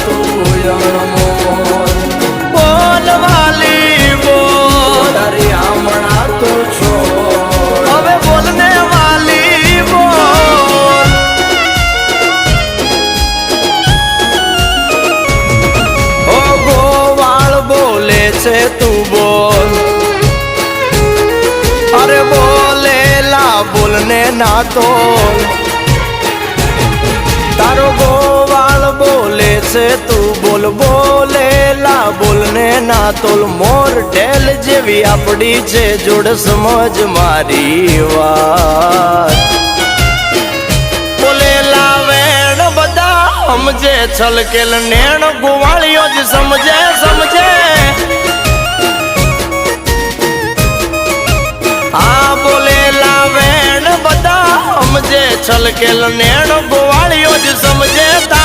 તું અણમોલ બોલવાલી બોલ તારી આમણા તું છો હવે બોલને વાલી બોલ ઓ ગોવાળ બોલે છે તું બોલ અરે બોલેલા બોલને ના તોલ તારો ગોવાળ બોલે છે તું બોલ બોલેલા બોલને ના તોલ મોર ઢેલ જેવી આપડી છે જોડ સમજ મારી વાત બોલેલા વેણ બધા સમજે છલકેલ નેણ ગોવાળીઓ જ સમજે સમજે હા બોલેલા વેણ બધા સમજે છલકેલ નેણ ગોવાળીઓ જ સમજે